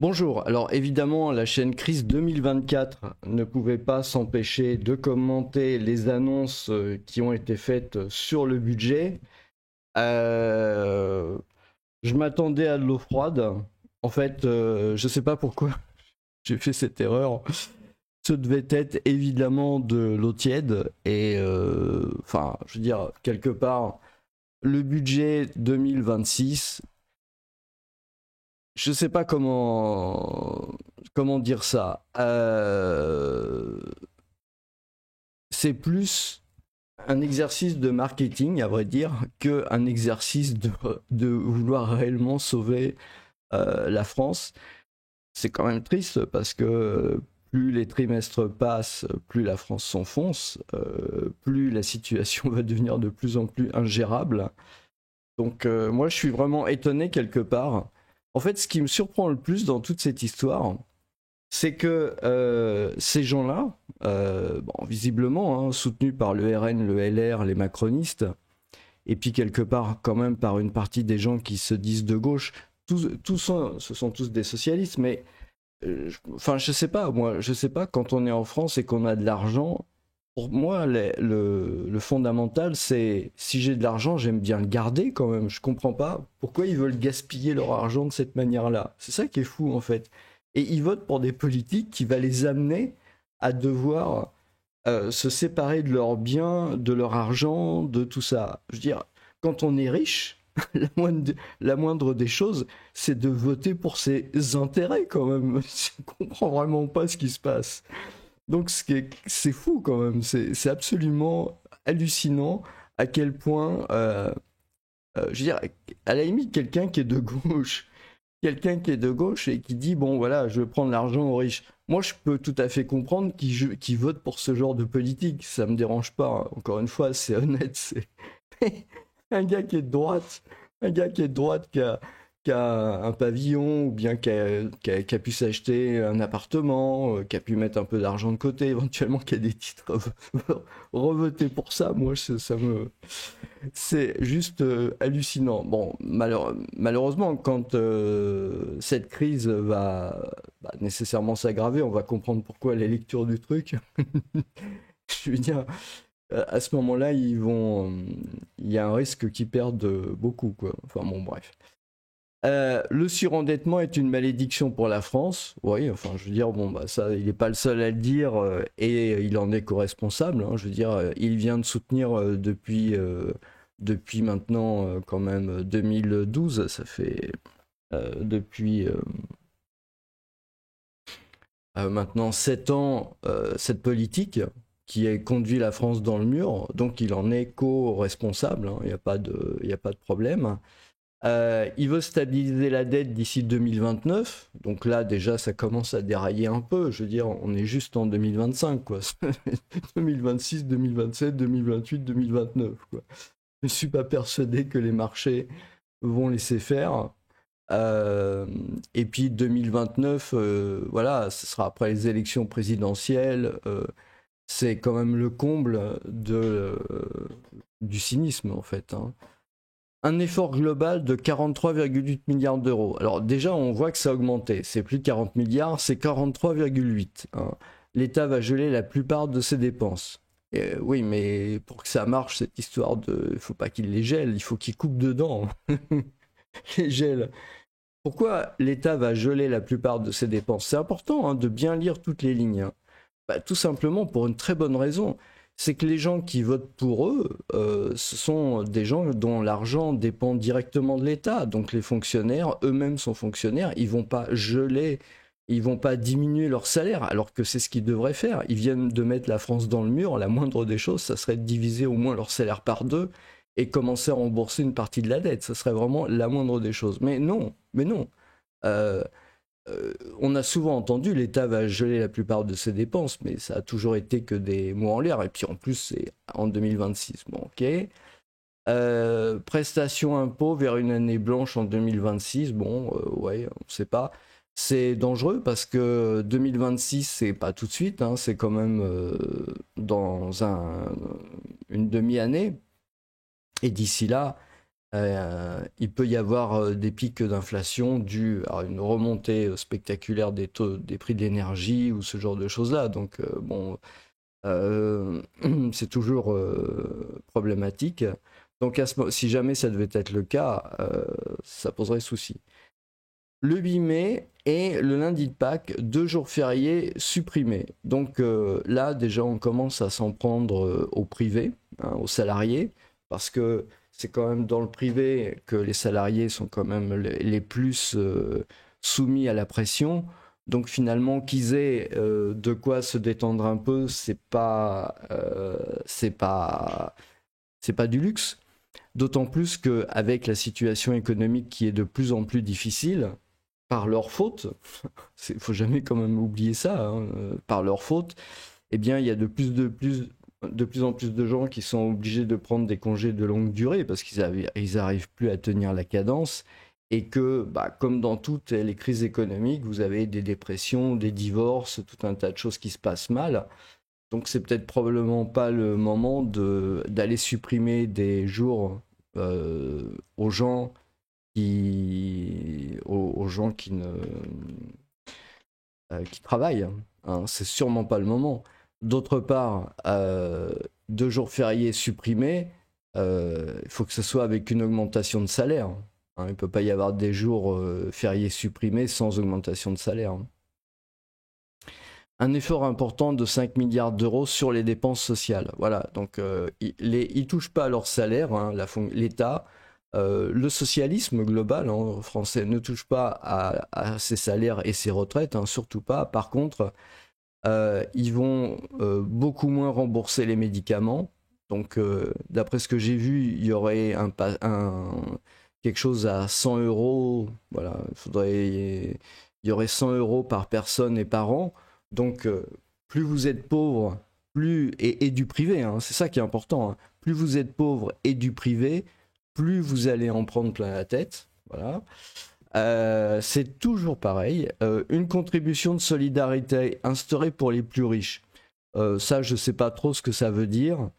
Bonjour, alors évidemment la chaîne Crise 2024 ne pouvait pas s'empêcher de commenter les annonces qui ont été faites sur le budget. Euh, je m'attendais à de l'eau froide. En fait, je sais pas pourquoi j'ai fait cette erreur. Ce devait être évidemment de l'eau tiède et enfin, je veux dire, quelque part, le budget 2026, je sais pas comment dire ça. C'est plus un exercice de marketing, à vrai dire, que un exercice de vouloir réellement sauver la France. C'est quand même triste parce que plus les trimestres passent, plus la France s'enfonce, plus la situation va devenir de plus en plus ingérable. Donc moi, je suis vraiment étonné quelque part. En fait, ce qui me surprend le plus dans toute cette histoire, c'est que ces gens-là, bon, visiblement soutenus par le RN, le LR, les macronistes, et puis quelque part quand même par une partie des gens qui se disent de gauche, ce sont tous des socialistes, mais enfin je sais pas, moi je sais pas, quand on est en France et qu'on a de l'argent, pour moi le fondamental c'est si j'ai de l'argent j'aime bien le garder quand même, je comprends pas pourquoi ils veulent gaspiller leur argent de cette manière-là, c'est ça qui est fou en fait. Et ils votent pour des politiques qui va les amener à devoir se séparer de leurs biens, de leur argent, de tout ça. Je veux dire, quand on est riche, la moindre des choses, c'est de voter pour ses intérêts quand même. Je comprends vraiment pas ce qui se passe. Donc c'est fou quand même, c'est absolument hallucinant à quel point, je veux dire, à la limite, quelqu'un qui est de gauche et qui dit bon voilà je veux prendre l'argent aux riches, moi je peux tout à fait comprendre qui vote pour ce genre de politique, ça me dérange pas, encore une fois c'est honnête, c'est un gars qui est de droite, un gars qui est de droite qui a un pavillon ou bien qui a pu s'acheter un appartement, qui a pu mettre un peu d'argent de côté, éventuellement qui a des titres revoter pour ça, moi ça me c'est juste hallucinant. Bon, malheureusement, quand cette crise va nécessairement s'aggraver, on va comprendre pourquoi les lectures du truc. Je veux dire, à ce moment-là, il y a un risque qu'ils perdent beaucoup, quoi. Enfin bon, bref. Le surendettement est une malédiction pour la France. Oui, enfin, je veux dire, bon, bah, ça, il n'est pas le seul à le dire et il en est co-responsable, hein. Je veux dire, il vient de soutenir depuis maintenant quand même 2012, ça fait depuis maintenant 7 ans cette politique qui a conduit la France dans le mur, donc il en est co-responsable, hein. Il n'y a pas il y a pas de problème. Il veut stabiliser la dette d'ici 2029. Donc là, déjà, ça commence à dérailler un peu. Je veux dire, on est juste en 2025, quoi. 2026, 2027, 2028, 2029, quoi. Je ne suis pas persuadé que les marchés vont laisser faire. Et puis 2029, voilà, ce sera après les élections présidentielles. C'est quand même le comble du cynisme, en fait, hein. Un effort global de 43,8 milliards d'euros. Alors déjà, on voit que ça a augmenté. C'est plus de 40 milliards, c'est 43,8, hein. L'État va geler la plupart de ses dépenses. Et, oui, mais pour que ça marche, cette histoire de... Il ne faut pas qu'il les gèle, il faut qu'il coupe dedans. Les gèle. Pourquoi l'État va geler la plupart de ses dépenses? C'est important, hein, de bien lire toutes les lignes, hein. Bah, tout simplement pour une très bonne raison. C'est que les gens qui votent pour eux, ce sont des gens dont l'argent dépend directement de l'État. Donc les fonctionnaires, eux-mêmes sont fonctionnaires, ils vont pas geler, ils vont pas diminuer leur salaire, alors que c'est ce qu'ils devraient faire. Ils viennent de mettre la France dans le mur, la moindre des choses, ça serait de diviser au moins leur salaire par deux et commencer à rembourser une partie de la dette. Ça serait vraiment la moindre des choses. Mais non, mais non. Euh, on a souvent entendu l'État va geler la plupart de ses dépenses, mais ça a toujours été que des mots en l'air. Et puis en plus, c'est en 2026. Bon, ok. Prestation impôt vers une année blanche en 2026. Bon, ouais, on ne sait pas. C'est dangereux parce que 2026, c'est pas tout de suite, hein, c'est quand même dans une demi-année. Et d'ici là, Il peut y avoir des pics d'inflation dus à une remontée spectaculaire des taux, des prix de l'énergie ou ce genre de choses-là. Donc, bon, c'est toujours problématique. Donc, si jamais ça devait être le cas, ça poserait souci. Le 8 mai et le lundi de Pâques, 2 jours fériés supprimés. Donc là, déjà, on commence à s'en prendre au privé, hein, aux salariés, parce que c'est quand même dans le privé que les salariés sont quand même les plus soumis à la pression. Donc finalement, qu'ils aient de quoi se détendre un peu, c'est pas du luxe. D'autant plus qu'avec la situation économique qui est de plus en plus difficile, par leur faute, il faut jamais quand même oublier ça, hein, par leur faute, eh bien il y a de plus en plus de gens qui sont obligés de prendre des congés de longue durée parce qu'ils n'arrivent plus à tenir la cadence et que, bah, comme dans toutes les crises économiques, vous avez des dépressions, des divorces, tout un tas de choses qui se passent mal. Donc c'est peut-être probablement pas le moment d'aller supprimer des jours aux gens aux gens qui travaillent, hein. C'est sûrement pas le moment. D'autre part, 2 jours fériés supprimés, il faut que ce soit avec une augmentation de salaire, hein. Il ne peut pas y avoir des jours fériés supprimés sans augmentation de salaire, hein. Un effort important de 5 milliards d'euros sur les dépenses sociales. Voilà, donc ils ne touchent pas à leur salaire, hein, l'État. Le socialisme global, hein, français ne touche pas à ses salaires et ses retraites, hein, surtout pas. Par contre, ils vont beaucoup moins rembourser les médicaments. Donc, d'après ce que j'ai vu, il y aurait quelque chose à 100 euros. Voilà, il y aurait 100 euros par personne et par an. Donc, plus vous êtes pauvre, et du privé, hein, c'est ça qui est important, hein, plus vous êtes pauvre et du privé, plus vous allez en prendre plein la tête. Voilà. C'est toujours pareil. Une contribution de solidarité instaurée pour les plus riches. Ça, je ne sais pas trop ce que ça veut dire.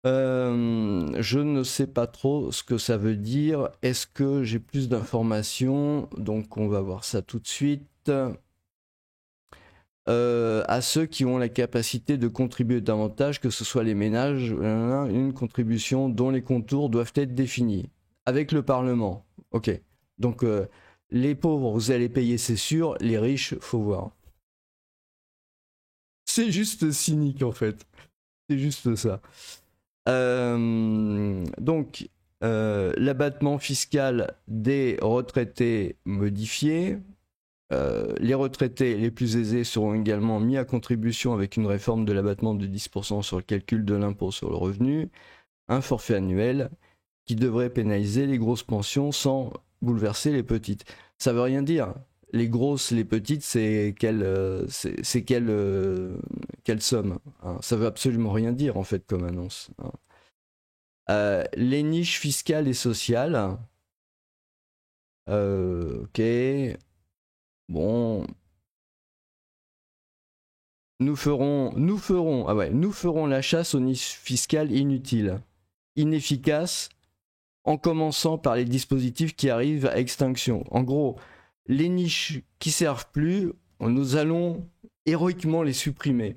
Je ne sais pas trop ce que ça veut dire. Est-ce que j'ai plus d'informations? Donc, on va voir ça tout de suite. À ceux qui ont la capacité de contribuer davantage, que ce soit les ménages, une contribution dont les contours doivent être définis avec le Parlement. Ok. Donc les pauvres, vous allez payer, c'est sûr. Les riches, faut voir. C'est juste cynique en fait. C'est juste ça. Donc l'abattement fiscal des retraités modifié. Les retraités les plus aisés seront également mis à contribution avec une réforme de l'abattement de 10% sur le calcul de l'impôt sur le revenu, un forfait annuel qui devrait pénaliser les grosses pensions sans bouleverser les petites. Ça veut rien dire. Les grosses, les petites, c'est quelle somme, hein. Ça veut absolument rien dire en fait comme annonce, hein. Les niches fiscales et sociales. Ok. Bon, nous ferons la chasse aux niches fiscales inutiles, inefficaces, en commençant par les dispositifs qui arrivent à extinction. En gros, les niches qui servent plus, nous allons héroïquement les supprimer.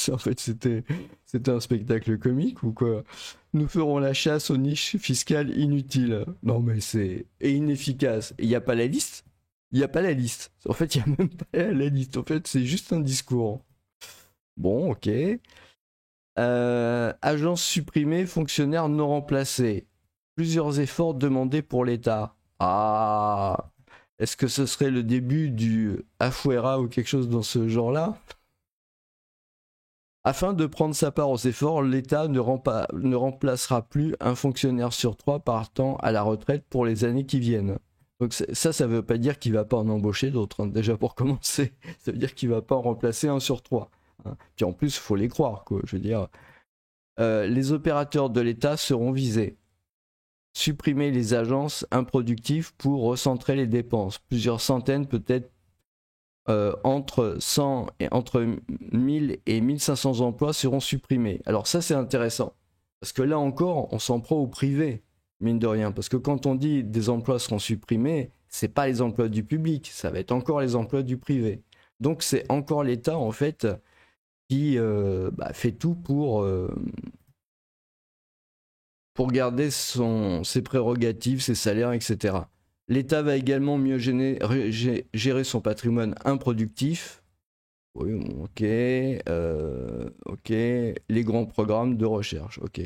En fait, c'était un spectacle comique ou quoi? Nous ferons la chasse aux niches fiscales inutiles. Non mais c'est inefficace. Il n'y a pas la liste? Il n'y a pas la liste. En fait, il n'y a même pas la liste. En fait, c'est juste un discours. Bon, ok. Agence supprimée, fonctionnaires non remplacés. Plusieurs efforts demandés pour l'État. Ah, est-ce que ce serait le début du Afuera ou quelque chose dans ce genre-là? Afin de prendre sa part aux efforts, l'État ne remplacera plus un fonctionnaire sur 3 partant à la retraite pour les années qui viennent. Donc ça ne veut pas dire qu'il ne va pas en embaucher d'autres, hein, déjà pour commencer. Ça veut dire qu'il ne va pas en remplacer un sur 3. Hein. Puis en plus, il faut les croire, quoi. Je veux dire, les opérateurs de l'État seront visés. Supprimer les agences improductives pour recentrer les dépenses. Plusieurs centaines, peut-être entre 1000 et 1500 emplois seront supprimés. Alors ça, c'est intéressant. Parce que là encore, on s'en prend au privé, mine de rien. Parce que quand on dit des emplois seront supprimés, c'est pas les emplois du public, ça va être encore les emplois du privé. Donc c'est encore l'État, en fait, qui fait tout pour garder ses prérogatives, ses salaires, etc. L'État va également mieux gérer son patrimoine improductif. Oui, ok. Ok. Les grands programmes de recherche, ok.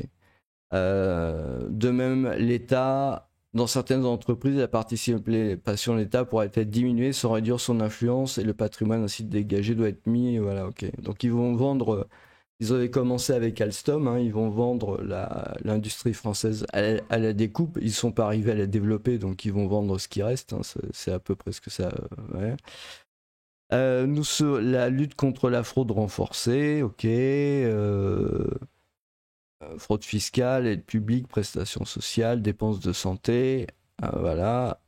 De même, l'État, dans certaines entreprises, la participation de l'État pourrait être diminuée sans réduire son influence et le patrimoine ainsi dégagé doit être mis. Voilà, ok. Donc ils vont vendre. Ils avaient commencé avec Alstom, hein, ils vont vendre l'industrie française à la découpe. Ils ne sont pas arrivés à la développer, donc ils vont vendre ce qui reste. Hein, c'est à peu près ce que ça. Ouais. La lutte contre la fraude renforcée, ok. Fraude fiscale, aide publique, prestations sociales, dépenses de santé, voilà.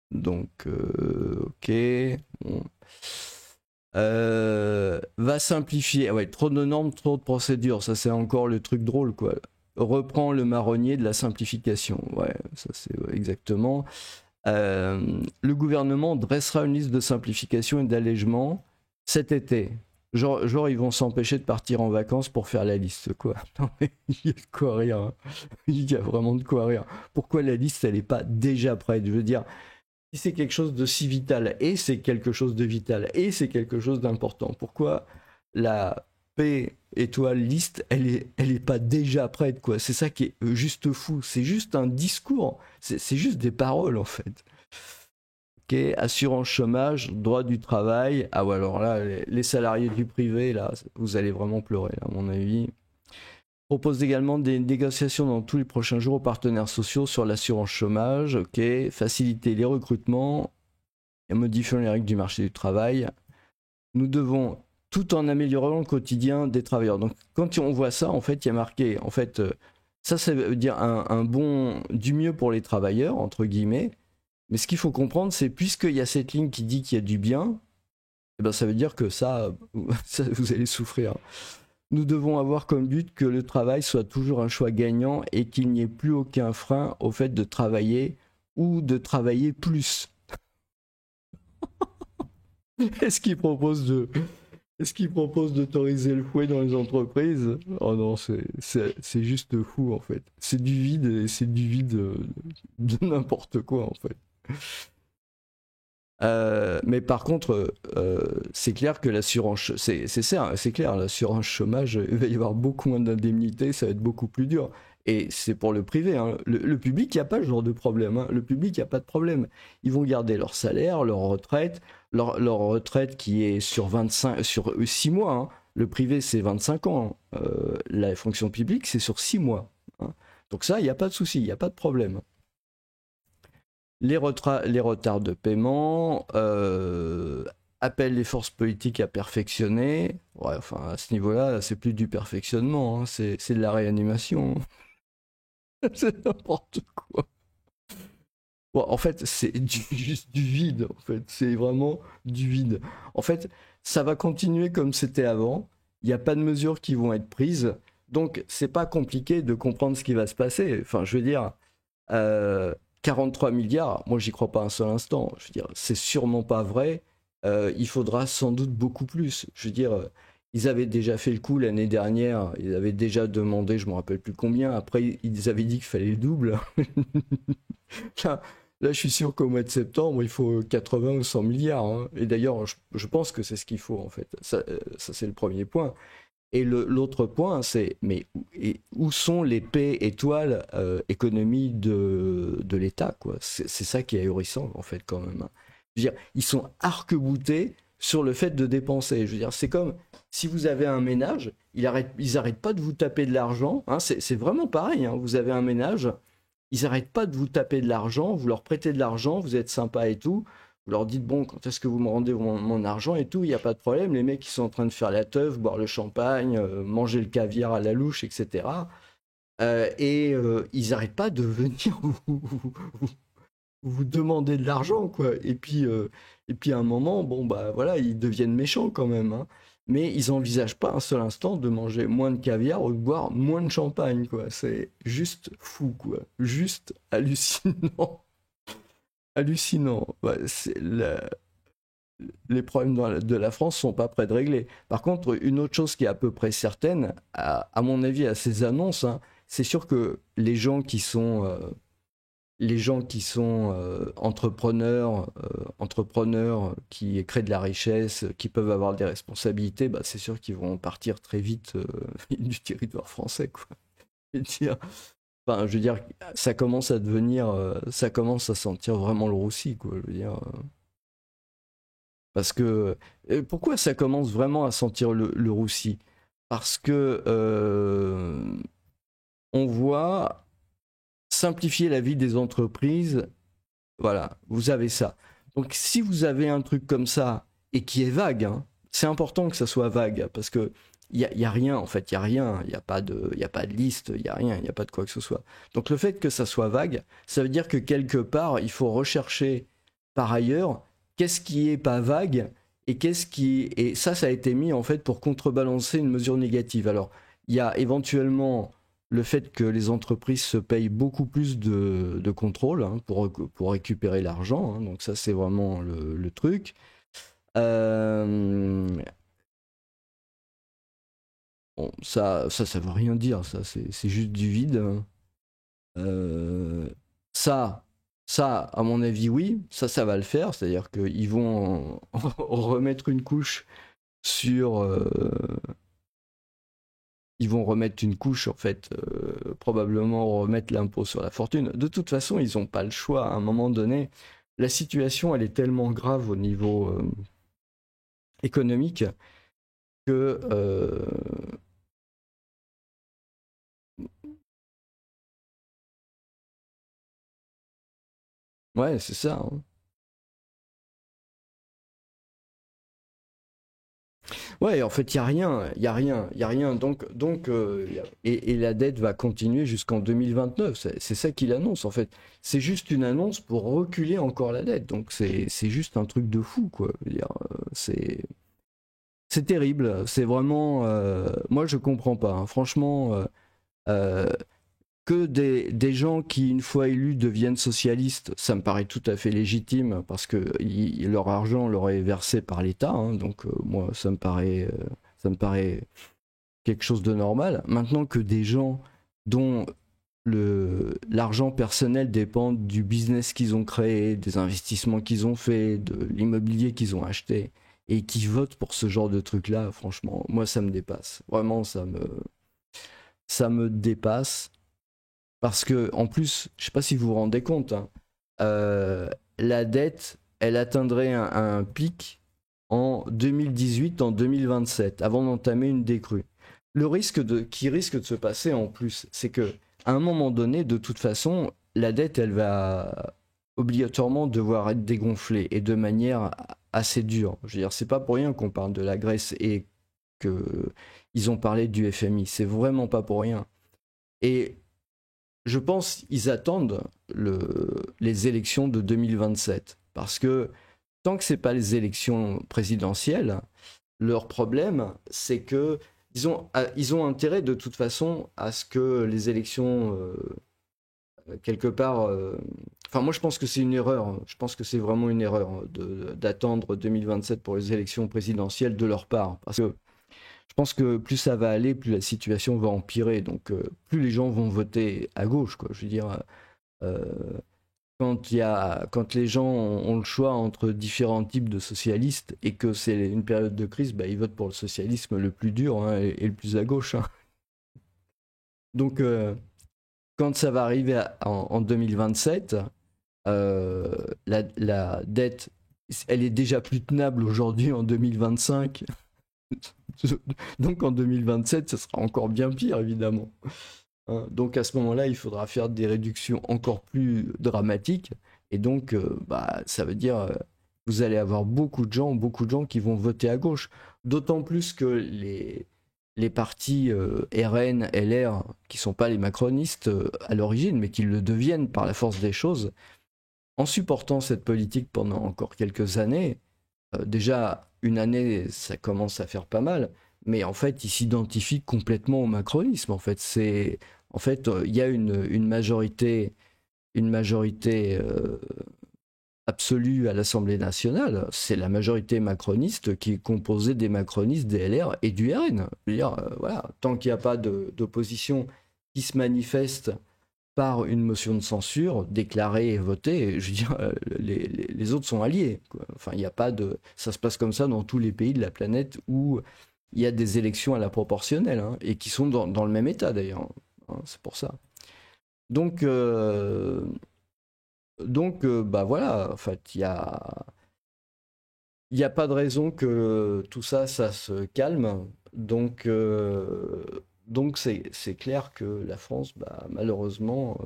Donc, ok. Bon. Va simplifier. Ah ouais, trop de normes, trop de procédures. Ça, c'est encore le truc drôle, quoi. Reprend le marronnier de la simplification. Ouais, ça, c'est exactement. Le gouvernement dressera une liste de simplification et d'allègement cet été. Genre, ils vont s'empêcher de partir en vacances pour faire la liste, quoi. Non, mais il y a de quoi rire. Hein. Il y a vraiment de quoi rire. Pourquoi la liste, elle n'est pas déjà prête? Je veux dire, si c'est quelque chose de si vital, et c'est quelque chose de vital, et c'est quelque chose d'important, pourquoi la P étoile liste, elle est pas déjà prête, quoi? C'est ça qui est juste fou. C'est juste un discours. C'est juste des paroles, en fait. Ok, assurance chômage, droit du travail. Ah ouais, alors là, les salariés du privé, là, vous allez vraiment pleurer, à mon avis. Propose également des négociations dans tous les prochains jours aux partenaires sociaux sur l'assurance chômage. Ok, faciliter les recrutements et modifier les règles du marché du travail. Nous devons, tout en améliorant le quotidien des travailleurs. Donc, quand on voit ça, en fait, il y a marqué, en fait, ça veut dire un bon, du mieux pour les travailleurs, entre guillemets. Mais ce qu'il faut comprendre, c'est puisqu'il y a cette ligne qui dit qu'il y a du bien, eh ben ça veut dire que ça, vous allez souffrir. Nous devons avoir comme but que le travail soit toujours un choix gagnant et qu'il n'y ait plus aucun frein au fait de travailler ou de travailler plus. Est-ce qu'il propose d'autoriser le fouet dans les entreprises? Oh non, c'est juste fou en fait. C'est du vide et c'est du vide de n'importe quoi en fait. Mais par contre, c'est clair que l'assurance, c'est clair, l'assurance chômage, il va y avoir beaucoup moins d'indemnités, ça va être beaucoup plus dur. Et c'est pour le privé. Hein. Le public, il n'y a pas ce genre de problème. Hein. Le public, il n'y a pas de problème. Ils vont garder leur salaire, leur retraite, leur retraite qui est sur 6 mois. Hein. Le privé, c'est 25 ans. Hein. La fonction publique, c'est sur 6 mois. Hein. Donc ça, il n'y a pas de souci, il n'y a pas de problème. Les retards de paiement, appellent les forces politiques à perfectionner. Ouais, enfin, à ce niveau-là, c'est plus du perfectionnement, hein, c'est de la réanimation. C'est n'importe quoi. Bon, en fait, c'est juste du vide, en fait. C'est vraiment du vide. En fait, ça va continuer comme c'était avant. Il n'y a pas de mesures qui vont être prises. Donc, c'est pas compliqué de comprendre ce qui va se passer. Enfin, je veux dire, 43 milliards, moi, j'y crois pas un seul instant. Je veux dire, c'est sûrement pas vrai. Il faudra sans doute beaucoup plus. Je veux dire, ils avaient déjà fait le coup l'année dernière. Ils avaient déjà demandé, je me rappelle plus combien. Après, ils avaient dit qu'il fallait le double. Là, je suis sûr qu'au mois de septembre, il faut 80 ou 100 milliards. Hein. Et d'ailleurs, je pense que c'est ce qu'il faut, en fait. Ça c'est le premier point. Et l'autre point, c'est mais où sont les paix étoiles économie de l'État, quoi. C'est ça qui est ahurissant, en fait, quand même. Hein. Je veux dire, ils sont arc-boutés sur le fait de dépenser. Je veux dire, c'est comme si vous avez un ménage, ils arrêtent pas de vous taper de l'argent. Hein, c'est vraiment pareil. Hein. Vous avez un ménage, ils n'arrêtent pas de vous taper de l'argent, vous leur prêtez de l'argent, vous êtes sympa et tout. Vous leur dites, bon, quand est-ce que vous me rendez mon argent et tout, il n'y a pas de problème. Les mecs, ils sont en train de faire la teuf, boire le champagne, manger le caviar à la louche, etc. Ils n'arrêtent pas de venir vous demander de l'argent, quoi. Et puis, à un moment, bon, bah voilà, ils deviennent méchants quand même. Hein. mais ils n'envisagent pas un seul instant de manger moins de caviar ou de boire moins de champagne, quoi. C'est juste fou, quoi. Juste hallucinant. Hallucinant. Ouais, les problèmes de la France sont pas près de régler. Par contre, une autre chose qui est à peu près certaine, à mon avis, à ces annonces, hein, c'est sûr que les gens qui sont entrepreneurs qui créent de la richesse, qui peuvent avoir des responsabilités, bah, c'est sûr qu'ils vont partir très vite du territoire français, quoi. Enfin, je veux dire, ça commence à devenir, ça commence à sentir vraiment le roussi, quoi. Je veux dire, parce que pourquoi ça commence vraiment à sentir le roussi? Parce que on voit simplifier la vie des entreprises. Voilà, vous avez ça. Donc si vous avez un truc comme ça et qui est vague, hein, c'est important que ça soit vague parce que y a rien en fait, il y a rien, il y a pas de liste, il y a rien, il y a pas de quoi que ce soit. Donc le fait que ça soit vague, ça veut dire que quelque part il faut rechercher par ailleurs qu'est-ce qui est pas vague et et ça a été mis en fait pour contrebalancer une mesure négative. Alors il y a éventuellement le fait que les entreprises se payent beaucoup plus de contrôle, hein, pour récupérer l'argent, hein, donc ça c'est vraiment le truc. Euh, bon, ça veut rien dire, ça c'est juste du vide, hein. Euh, ça, à mon avis, oui, ça va le faire, c'est-à-dire qu'ils vont remettre une couche sur, ils vont remettre une couche, en fait, probablement remettre l'impôt sur la fortune. De toute façon, ils n'ont pas le choix. À un moment donné, la situation, elle est tellement grave au niveau économique que... ouais, c'est ça, hein. Ouais, en fait, il n'y a rien, il n'y a rien, il n'y a rien. Et la dette va continuer jusqu'en 2029. C'est ça qu'il annonce, en fait. C'est juste une annonce pour reculer encore la dette. Donc, c'est juste un truc de fou, quoi. Je veux dire, c'est terrible. C'est vraiment. Moi, je comprends pas, hein. Franchement, euh, que des gens qui, une fois élus, deviennent socialistes, ça me paraît tout à fait légitime parce que leur argent leur est versé par l'État, hein. Donc, moi, ça me paraît quelque chose de normal. Maintenant que des gens dont l'argent personnel dépend du business qu'ils ont créé, des investissements qu'ils ont fait, de l'immobilier qu'ils ont acheté, et qui votent pour ce genre de truc-là, franchement, moi, ça me dépasse. Vraiment, ça me dépasse. Parce que, en plus, je ne sais pas si vous vous rendez compte, hein, la dette, elle atteindrait un pic en 2018, en 2027, avant d'entamer une décrue. Qui risque de se passer en plus, c'est que à un moment donné, de toute façon, la dette, elle va obligatoirement devoir être dégonflée et de manière assez dure. Je veux dire, c'est pas pour rien qu'on parle de la Grèce et que ils ont parlé du FMI. C'est vraiment pas pour rien. Et je pense qu'ils attendent les élections de 2027 parce que tant que c'est pas les élections présidentielles, leur problème, c'est que ils ont intérêt de toute façon à ce que les élections, quelque part... Enfin, moi, je pense que c'est une erreur. Je pense que c'est vraiment une erreur d'attendre 2027 pour les élections présidentielles de leur part. Parce que je pense que plus ça va aller, plus la situation va empirer. Donc, plus les gens vont voter à gauche, quoi. Je veux dire... Euh, quand les gens ont le choix entre différents types de socialistes et que c'est une période de crise, bah, ils votent pour le socialisme le plus dur, hein, et le plus à gauche, hein. Donc, quand ça va arriver en 2027, la dette, elle est déjà plus tenable aujourd'hui en 2025. Donc en 2027, ça sera encore bien pire, évidemment. Donc à ce moment-là, il faudra faire des réductions encore plus dramatiques. Et donc, bah, ça veut dire vous allez avoir beaucoup de gens qui vont voter à gauche. D'autant plus que les partis RN, LR, qui ne sont pas les macronistes à l'origine, mais qui le deviennent par la force des choses, en supportant cette politique pendant encore quelques années, déjà, une année, ça commence à faire pas mal, mais en fait, il s'identifie complètement au macronisme. Il y a une majorité absolue à l'Assemblée nationale. C'est la majorité macroniste qui est composée des macronistes, des LR et du RN. Je veux dire, voilà, tant qu'il n'y a pas d'opposition qui se manifeste par une motion de censure déclarée et votée, je veux dire, les autres sont alliés, quoi. Enfin, il n'y a pas de... Ça se passe comme ça dans tous les pays de la planète où il y a des élections à la proportionnelle, hein, et qui sont dans le même état d'ailleurs, hein, c'est pour ça. Donc, bah voilà, en fait, il y a pas de raison que tout ça, ça se calme. Donc c'est clair que la France, bah, malheureusement,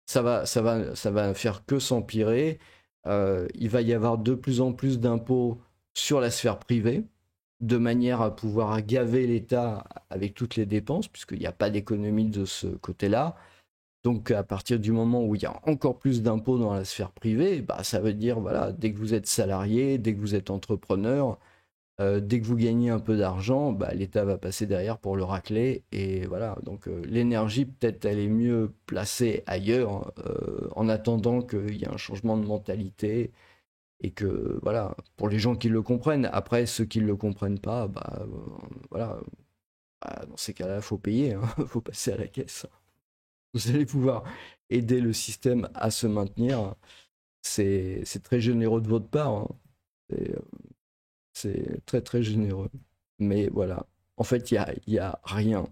ça va faire que s'empirer. Il va y avoir de plus en plus d'impôts sur la sphère privée, de manière à pouvoir gaver l'État avec toutes les dépenses, puisqu'il n'y a pas d'économie de ce côté-là. Donc à partir du moment où il y a encore plus d'impôts dans la sphère privée, bah, ça veut dire, voilà, dès que vous êtes salarié, dès que vous êtes entrepreneur, dès que vous gagnez un peu d'argent, bah, l'État va passer derrière pour le racler. Et voilà, donc l'énergie, peut-être, elle est mieux placée ailleurs, en attendant qu'il y ait un changement de mentalité. Et que, voilà, pour les gens qui le comprennent, après, ceux qui ne le comprennent pas, bah, voilà, bah, dans ces cas-là, il faut payer, il faut passer à la caisse. Vous allez pouvoir aider le système à se maintenir. C'est très généreux de votre part, hein. C'est très très généreux. Mais voilà. En fait, il y a rien.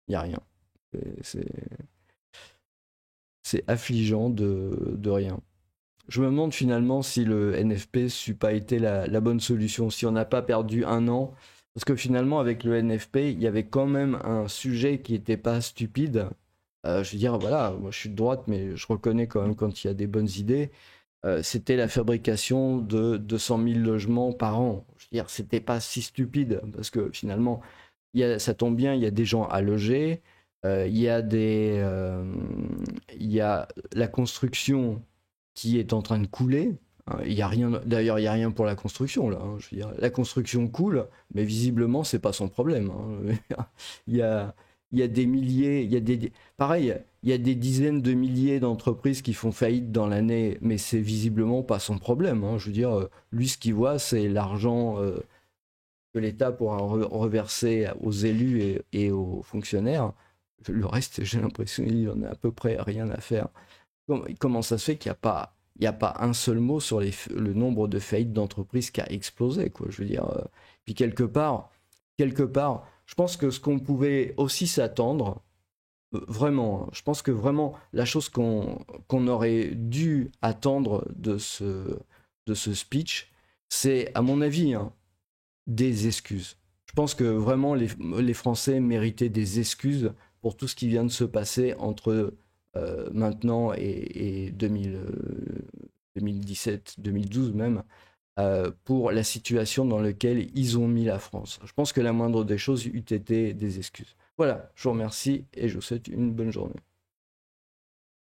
Il y a rien. C'est affligeant de rien. Je me demande finalement si le NFP n'eût pas été la bonne solution, si on n'a pas perdu un an. Parce que finalement, avec le NFP, il y avait quand même un sujet qui n'était pas stupide. Je veux dire, voilà, moi je suis de droite, mais je reconnais quand même quand il y a des bonnes idées. C'était la fabrication de 200 000 logements par an. Je veux dire, c'était pas si stupide, parce que finalement, ça tombe bien, il y a des gens à loger, il y a la construction qui est en train de couler. Il y a rien, d'ailleurs, il n'y a rien pour la construction, là, hein. Je veux dire, la construction coule, mais visiblement, c'est pas son problème, hein. il, y a, il y a des milliers, pareil, il y a des dizaines de milliers d'entreprises qui font faillite dans l'année, mais c'est visiblement pas son problème, hein. Je veux dire, lui, ce qu'il voit, c'est l'argent que l'État pourra reverser aux élus et aux fonctionnaires. Le reste, j'ai l'impression qu'il en a à peu près rien à faire. Comment ça se fait qu'il n'y a pas un seul mot sur le nombre de faillites d'entreprises qui a explosé, quoi. Je veux dire, puis quelque part, je pense que ce qu'on pouvait aussi s'attendre, vraiment, hein, je pense que vraiment la chose qu'on aurait dû attendre de ce speech, c'est, à mon avis, hein, des excuses. Je pense que vraiment les Français méritaient des excuses pour tout ce qui vient de se passer entre maintenant et 2017, 2012 même, pour la situation dans laquelle ils ont mis la France. Je pense que la moindre des choses eût été des excuses. Voilà, je vous remercie et je vous souhaite une bonne journée.